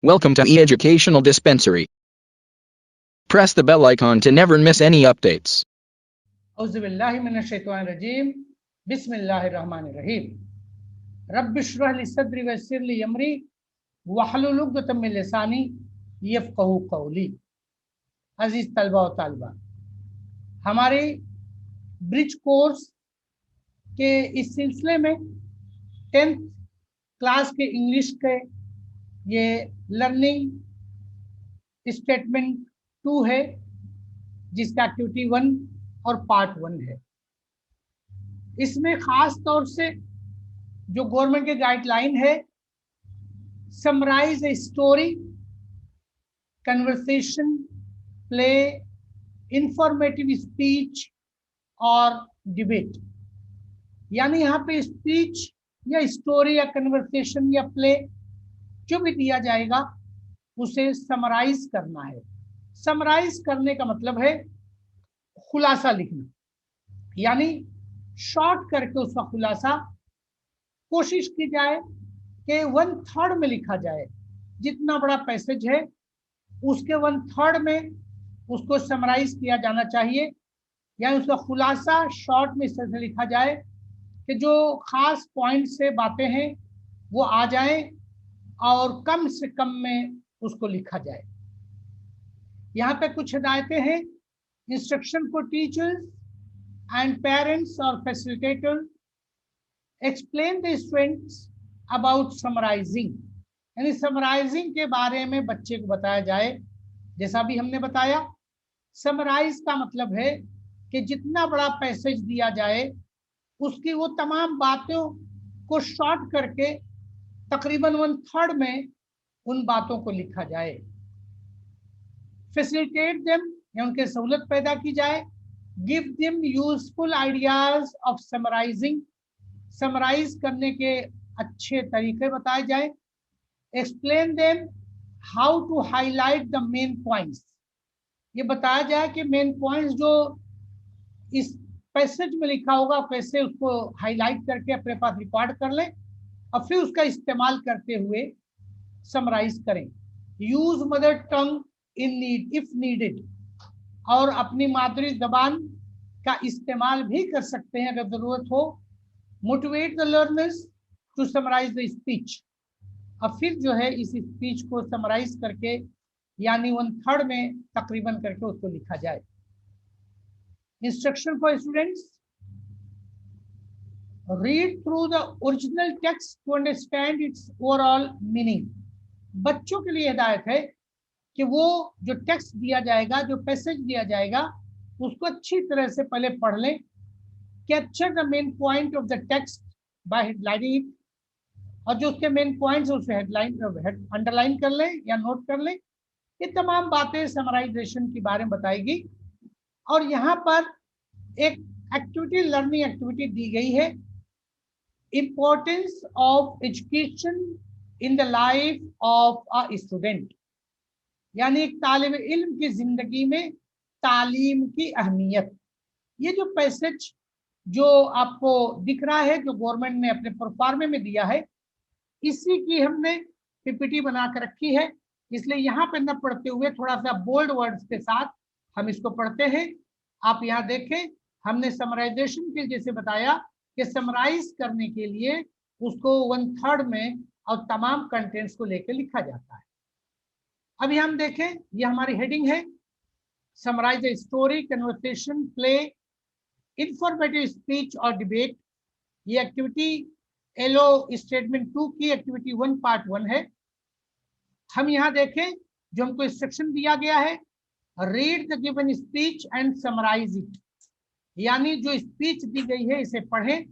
Welcome to e-educational dispensary. Press the bell icon to never miss any updates. औज़ुबिल्लाहिमिनश्शैतानिर्रजीम बिस्मिल्लाहिर्रहमानिर्रहीम रब्बिश्रह ली सद्री वयस्सिर ली अमरी वहलुल उक़दतम मिन लिसानी यफ़क़हू क़ौली। अजीज तलबा और तालिबात, हमारे ब्रिज कोर्स के इस सिलसिले में 10th क्लास के इंग्लिश के ये लर्निंग स्टेटमेंट 2 है, जिसका एक्टिविटी 1 और पार्ट 1 है। इसमें खास तौर से जो गवर्नमेंट के गाइडलाइन है, summarize a story, conversation, play, informative speech और डिबेट। यानी यहाँ पे स्पीच या स्टोरी या कन्वर्सेशन या प्ले जो भी दिया जाएगा उसे समराइज करना है। समराइज करने का मतलब है खुलासा लिखना, यानी शॉर्ट करके उसका खुलासा कोशिश की जाए कि 1/3 में लिखा जाए। जितना बड़ा पैसेज है उसके 1/3 में उसको समराइज किया जाना चाहिए, यानी उसका खुलासा शॉर्ट में इस तरह से लिखा जाए कि जो खास पॉइंट से बातें हैं वो आ जाएं और कम से कम में उसको लिखा जाए। यहाँ पे कुछ हिदायतें हैं। Instruction for teachers and parents और facilitator, explain the students about summarising, यानी समराइजिंग के बारे में बच्चे को बताया जाए। जैसा भी हमने बताया, समराइज का मतलब है कि जितना बड़ा पैसेज दिया जाए उसकी वो तमाम बातों को शॉर्ट करके तकरीबन 1/3 में उन बातों को लिखा जाए। फैसिलिटेट देम, या उनके सहूलत पैदा की जाए। Give them useful ideas of summarizing, summarize करने के अच्छे तरीके बताए जाए। Explain them how to highlight the main points, ये बताया जाए कि मेन पॉइंट्स जो इस पैसेज में लिखा होगा कैसे उसको हाईलाइट करके अपने पास रिकॉर्ड कर लें और फिर उसका इस्तेमाल करते हुए समराइज करें। Use mother tongue in need if needed, और अपनी मातृ जबान का इस्तेमाल भी कर सकते हैं अगर जरूरत हो। Motivate the learners to summarize the speech, और फिर जो है इस स्पीच को समराइज करके यानी 1/3 में तकरीबन करके उसको लिखा जाए। Instruction for students, read through the original text to understand its overall meaning। बच्चों के लिए हिदायत है कि वो जो टेक्स्ट दिया जाएगा, जो पैसेज दिया जाएगा, उसको अच्छी तरह से पहले पढ़ लें। Capture the main point of the text bye headlining it, और जो उसके मेन पॉइंट्स उसे हेडलाइन अंडरलाइन कर लें या नोट कर लें। ये तमाम बातें समराइजेशन के बारे में बताएगी। और यहाँ पर एक एक्टिविटी, लर्निंग एक्टिविटी दी गई है, importance of education in the life of a student, यानी एक तालिब इल्म की जिंदगी में तालीम की अहमियत। ये जो पैसेज जो आपको दिख रहा है, जो गवर्नमेंट ने अपने प्रोफार्मे में दिया है, इसी की हमने पीपीटी बना कर रखी है, इसलिए यहाँ पे न पढ़ते हुए थोड़ा सा बोल्ड वर्ड्स के साथ हम इसको पढ़ते हैं। आप यहाँ देखें, हमने समराइजेशन के जैसे बताया कि समराइज करने के लिए उसको 1/3 में और तमाम कंटेंट्स को लेकर लिखा जाता है। अभी हम देखें, ये हमारी हेडिंग है, summarize a story, conversation, play, informative speech और डिबेट। ये एक्टिविटी एलओ स्टेटमेंट 2 की एक्टिविटी 1 पार्ट 1 है। हम यहाँ देखें, जो हमको इंस्ट्रक्शन दिया गया है, read the given speech and summarize it, यानी जो स्पीच दी गई है इसे पढ़ें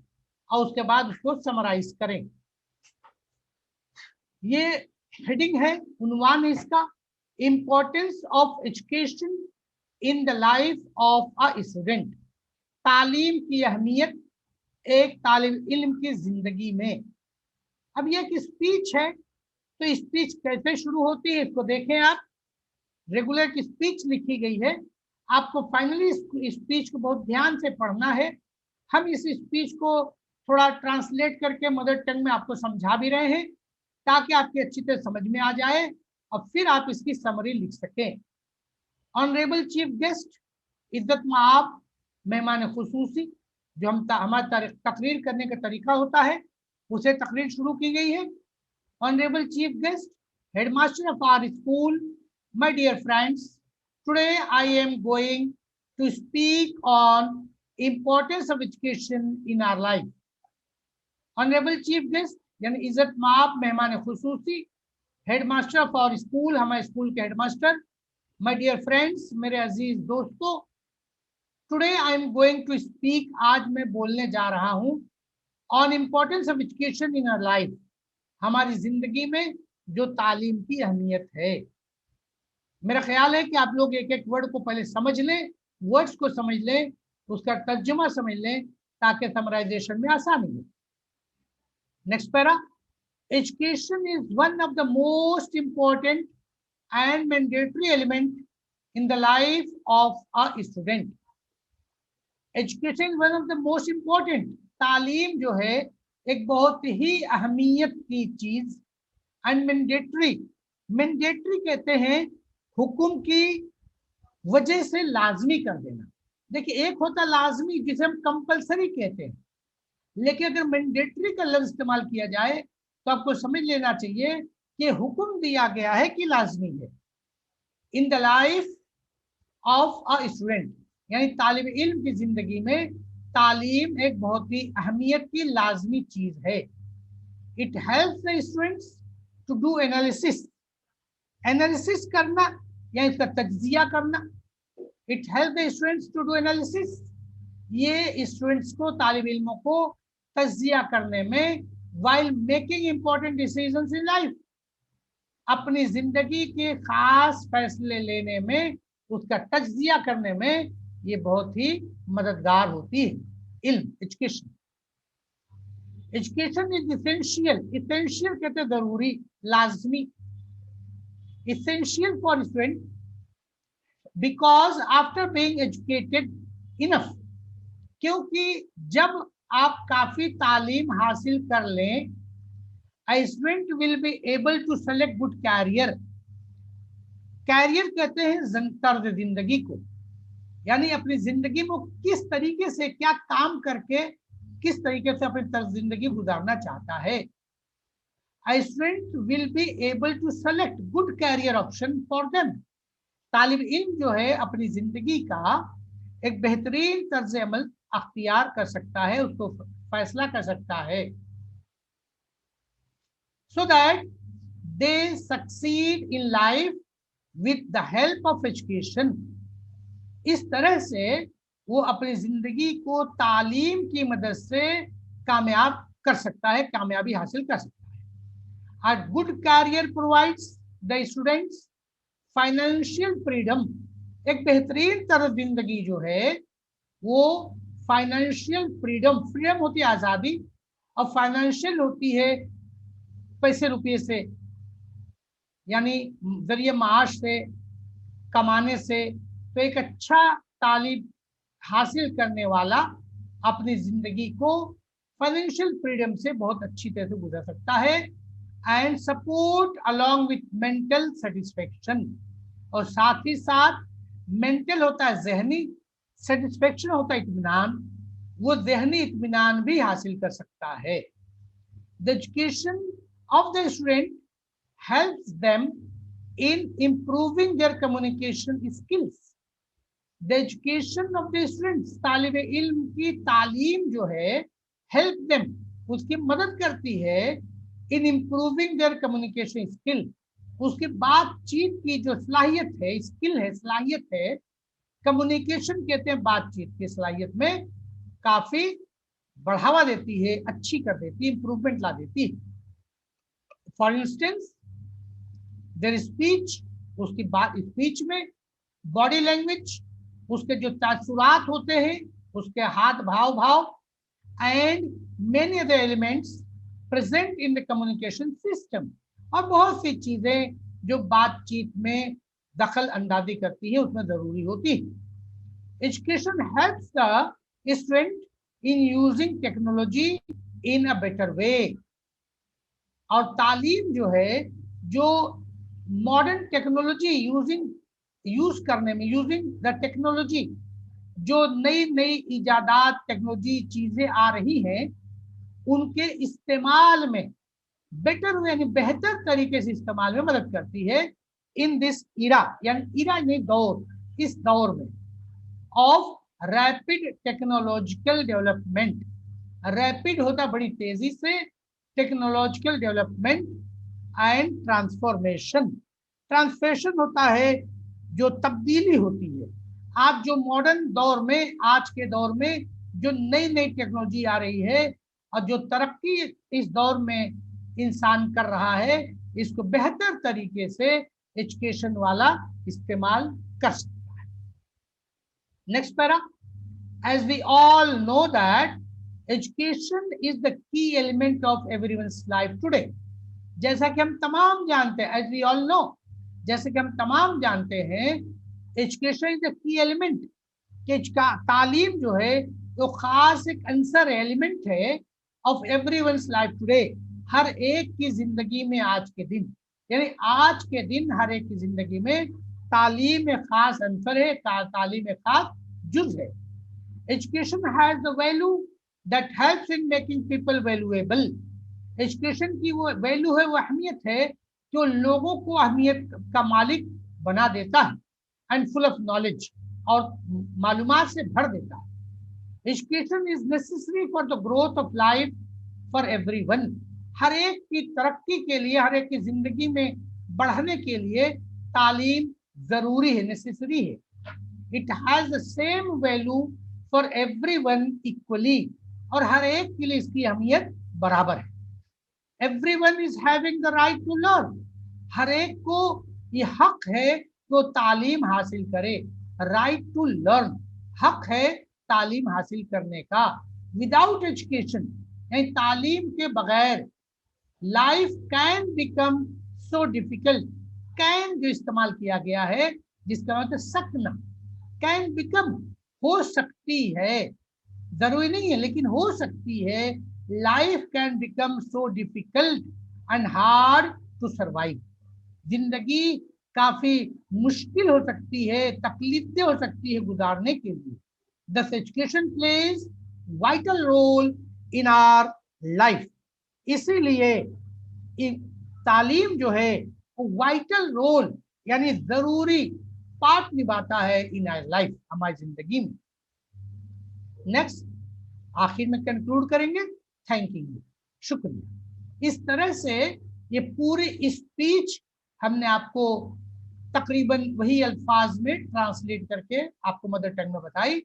और उसके बाद उसको समराइज करें। ये हेडिंग है, उन्वान है इसका, importance of education in the life of a student, तालीम की अहमियत एक तालिब इल्म की जिंदगी में। अब ये एक स्पीच है, तो स्पीच कैसे शुरू होती है इसको देखें आप। रेगुलर की स्पीच लिखी गई है, आपको फाइनली स्पीच को बहुत ध्यान से पढ़ना है। हम इस स्पीच को थोड़ा ट्रांसलेट करके मदर टंग में आपको समझा भी रहे हैं ताकि आपकी अच्छी तरह समझ में आ जाए और फिर आप इसकी समरी लिख सकें। ऑनरेबल चीफ गेस्ट, इज्जत माब मेहमान खुसूसी, जो हमारा तकरीर करने का तरीका होता है उसे तकरीर शुरू की गई है। Honourable chief guest, headmaster of our school, my dear friends, today I am going to speak on importance of education in our life. Honourable chief guest यानी इज्जत माब मेहमान खुसूसी, हेडमास्टर ऑफ आवर स्कूल, हमारे स्कूल के headmaster, my dear friends, मेरे अजीज दोस्तों, today I am going to speak, आज मैं बोलने जा रहा हूं, on importance of education in our life, हमारी जिंदगी में जो तालीम की अहमियत है। मेरा ख्याल है कि आप लोग एक एक वर्ड को पहले समझ लें, वर्ड्स को समझ लें, उसका तर्जुमा समझ लें ताकि समराइजेशन में आसानी हो। Next para, education is one of the most important and mandatory element in the life of a student. Education is one of the most important, तालीम जो है एक बहुत ही अहमियत की चीज, एंड मैंडेटरी, मैंडेटरी कहते हैं हुक्म की वजह से लाजमी कर देना। देखिए एक होता लाजमी जिसे हम कंपलसरी कहते हैं, लेकिन अगर मैंडेटरी का लफ्ज इस्तेमाल किया जाए तो आपको समझ लेना चाहिए कि हुक्म दिया गया है कि लाजमी है। In the life of a student, यानी तालिब इल्म की जिंदगी में तालीम एक बहुत ही अहमियत की लाजमी चीज है। It helps the students to do analysis, analysis करना या इसका तज्जिया करना। It help the students to do analysis, ये स्टूडेंट्स को, तालिब इल्मों को तज्जिया करने में, while making important decisions in life, अपनी जिंदगी के खास फैसले लेने में, उसका तज्जिया करने में ये बहुत ही मददगार होती है। इल्म, education, education is essential, essential कहते हैं जरूरी, लाजमी, essential for student because after being educated enough, क्योंकि जब आप काफी तालीम हासिल कर लें, a student will be able to select good career, career कहते हैं तर्ज जिंदगी को, यानी अपनी जिंदगी में किस तरीके से क्या काम करके किस तरीके से अपनी तर्ज जिंदगी गुजारना चाहता है। A student will be able to select good career option for them, तालिब इल्म जो है अपनी जिंदगी का एक बेहतरीन तर्ज अमल अख्तियार कर सकता है, उसको फैसला कर सकता है, so that they succeed in life with the help of education। इस तरह से वो अपनी जिंदगी को तालीम की मदद से कामयाब कर सकता है, कामयाबी हासिल कर सकता है। A good career provides the students financial freedom, एक बेहतरीन तरह जिंदगी जो है वो फाइनेंशियल फ्रीडम, फ्रीडम होती है आजादी, और फाइनेंशियल होती है पैसे रुपये से, यानी जरिए माश से, कमाने से। तो एक अच्छा तालीम हासिल करने वाला अपनी जिंदगी को फाइनेंशियल फ्रीडम से बहुत अच्छी तरह से गुजर सकता है, and support along with mental satisfaction, और साथ ही साथ मेंटल होता है जहनी, सेटिस्फेक्शन होता है इत्मीनान, वो जहनी इत्मीनान भी हासिल कर सकता है। The education of the student helps them in improving their communication skills. The education of the students, तालिब इल्म की तालीम जो है, हेल्प देम, उसकी मदद करती है, इन इम्प्रूविंग देयर कम्युनिकेशन स्किल, उसकी बातचीत की जो सलाहियत है, स्किल है, सलाहियत है, कम्युनिकेशन कहते हैं बातचीत की सलाहियत में काफी बढ़ावा देती है, अच्छी कर देती है, इंप्रूवमेंट ला देती है। फॉर इंस्टेंस देयर स्पीच, उसकी बात, स्पीच में बॉडी लैंग्वेज, उसके जो तासुरात होते हैं, उसके हाथ भाव भाव, and many other elements present in the communication system, और बहुत सी चीजें जो बातचीत में दखल अंदाजी करती है, उसमें जरूरी होती है। Education helps the student in using technology in a better way, और तालीम जो है जो मॉडर्न टेक्नोलॉजी यूज करने में, यूजिंग द टेक्नोलॉजी, जो नई नई इजादात टेक्नोलॉजी चीजें आ रही हैं उनके इस्तेमाल में बेटर यानी बेहतर तरीके से इस्तेमाल में मदद करती है। इन दिस इरा, यानी इरा यानी दौर, इस दौर में of rapid technological development, rapid होता बड़ी तेजी से, technological development and transformation, transformation होता है जो तब्दीली होती है। आज जो मॉडर्न दौर में, आज के दौर में जो नई नई टेक्नोलॉजी आ रही है और जो तरक्की इस दौर में इंसान कर रहा है, इसको बेहतर तरीके से एजुकेशन वाला इस्तेमाल कर सकता है। Next para, as we all know that education is the key element of everyone's life today. जैसा कि हम तमाम जानते हैं, एज वी ऑल नो, जैसे कि हम तमाम जानते हैं, education is the key element, कि तालीम जो है वो खास एक अंसर एलिमेंट है ऑफ एवरीवन्स लाइफ टुडे, हर एक की जिंदगी में आज के दिन, यानी आज के दिन हर एक की जिंदगी में तालीम एक खास अंसर है, तालीम एक खास जुज है। Education has the value that helps in making people valuable. Education की वो वैल्यू है, वो अहमियत है जो लोगों को अहमियत का मालिक बना देता है, एंड फुल ऑफ नॉलेज, और मालूमात से भर देता है। Education is necessary for the growth of life for everyone. हर एक की तरक्की के लिए, हर एक की जिंदगी में बढ़ने के लिए तालीम जरूरी है, नेसेसरी है। It has the same value for everyone equally, और हर एक के लिए इसकी अहमियत बराबर है। Everyone is having the right to learn, हर एक को ये हक है कि वो तालीम हासिल करे। राइट टू लर्न, हक है तालीम हासिल करने का। विदाउट एजुकेशन, यानी तालीम के बगैर, life can become so difficult. Can जो इस्तेमाल किया गया है, जिसका मतलब सकना, कैन बिकम हो सकती है, जरूरी नहीं है लेकिन हो सकती है। Life can become so difficult and hard to survive, जिंदगी काफी मुश्किल हो सकती है, तकलीफदेह हो सकती है गुजारने के लिए। Thus education plays vital role in our life, इसीलिए तालीम जो है वो वाइटल रोल यानी जरूरी पार्ट निभाता है इन आवर लाइफ, हमारी जिंदगी में। नेक्स्ट, आखिर में कंक्लूड करेंगे, थैंक यू, शुक्रिया। इस तरह से ये पूरी स्पीच हमने आपको तकरीबन वही अल्फाज में ट्रांसलेट करके आपको मदर टंग में बताई।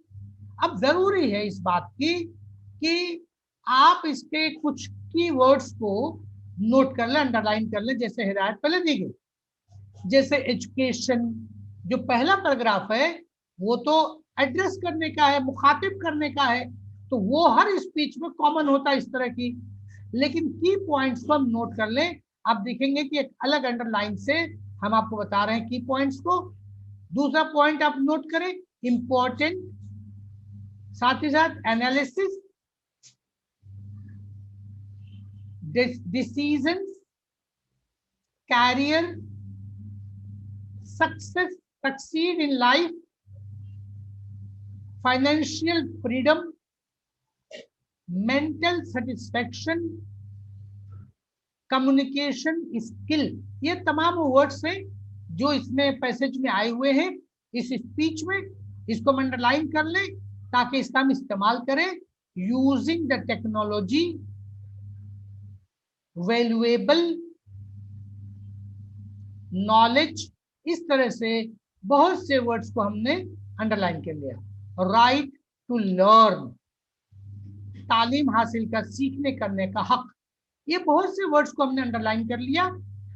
अब जरूरी है इस बात की कि आप इसके कुछ की वर्ड्स को नोट कर लें, अंडरलाइन कर लें, जैसे हिदायत पहले दी गई। जैसे एजुकेशन, जो पहला पैराग्राफ है वो तो एड्रेस करने का है, मुखातिब करने का है, तो वो हर स्पीच में कॉमन होता है इस तरह की। लेकिन की पॉइंट्स को हम नोट कर लें। आप देखेंगे कि एक अलग अंडरलाइन से हम आपको बता रहे हैं की पॉइंट्स को। दूसरा पॉइंट आप नोट करें, इंपॉर्टेंट, साथ ही साथ analysis, decisions, career, success, succeed in life, financial freedom, mental satisfaction, communication skill. ये तमाम वर्ड्स हैं जो इसमें पैसेज में आए हुए हैं इस स्पीच में। इसको हम अंडरलाइन कर लें ताकि इसका हम इस्तेमाल करें। Using the technology, valuable, knowledge, इस तरह से बहुत से वर्ड्स को हमने अंडरलाइन कर लिया। राइट टू लर्न, तालीम हासिल का, सीखने करने का हक, ये बहुत से वर्ड्स को हमने अंडरलाइन कर लिया।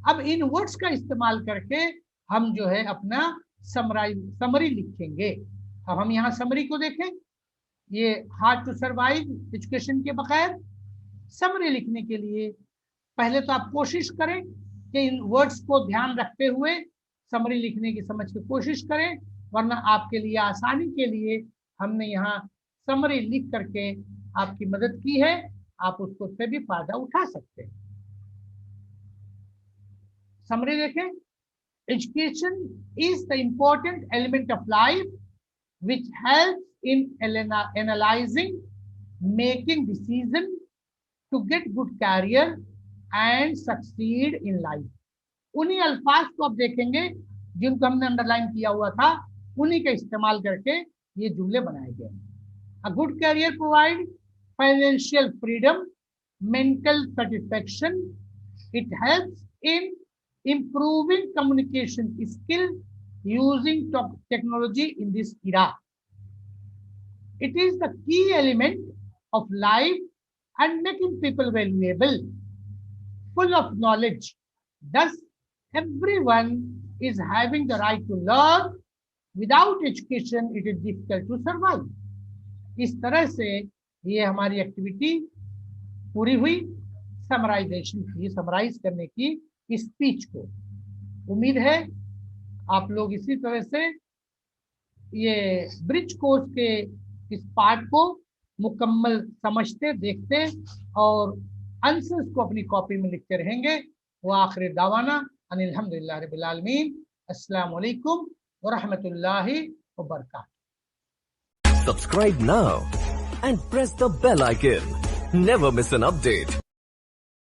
अब इन वर्ड्स का इस्तेमाल करके हम जो है अपना समरी लिखेंगे। अब हम यहाँ समरी को देखें, ये हार्ड टू सर्वाइव एजुकेशन के बगैर। समरी लिखने के लिए पहले तो आप कोशिश करें कि इन वर्ड्स को ध्यान रखते हुए समरी लिखने की समझ की कोशिश करें, वरना आपके लिए आसानी के लिए हमने यहाँ समरी लिख करके आपकी मदद की है, आप उसको से भी फायदा उठा सकते हैं। समरी देखें, Education is the important element of life which helps in analyzing, making decisions to get good career and succeed in life. उन्हीं अल्फाज को आप देखेंगे जिनको हमने अंडरलाइन किया हुआ था, उन्हीं का इस्तेमाल करके ये जुमले बनाए गए हैं. A good career provides financial freedom, mental satisfaction. It helps in improving communication skill using technology in this era. It is the key element of life and making people valuable, full of knowledge. Thus, everyone is having the right to learn. Without education, it is difficult to survive. इस तरह से ये हमारी activity पूरी हुई. Summarization की, summarise करने की स्पीच को. उम्मीद है आप लोग इसी तरह से ये ब्रिज कोर्स के इस पार्ट को मुकम्मल समझते, देखते और आंसर्स को अपनी कॉपी में लिखते रहेंगे. वो आखिर दावाना अनिल हम्दुलिल्लाह रब्बिल आलमीन. अस्सलाम वालेकुम व रहमतुल्लाहि व बरकातहू. Subscribe now and press the bell icon. Never miss an update.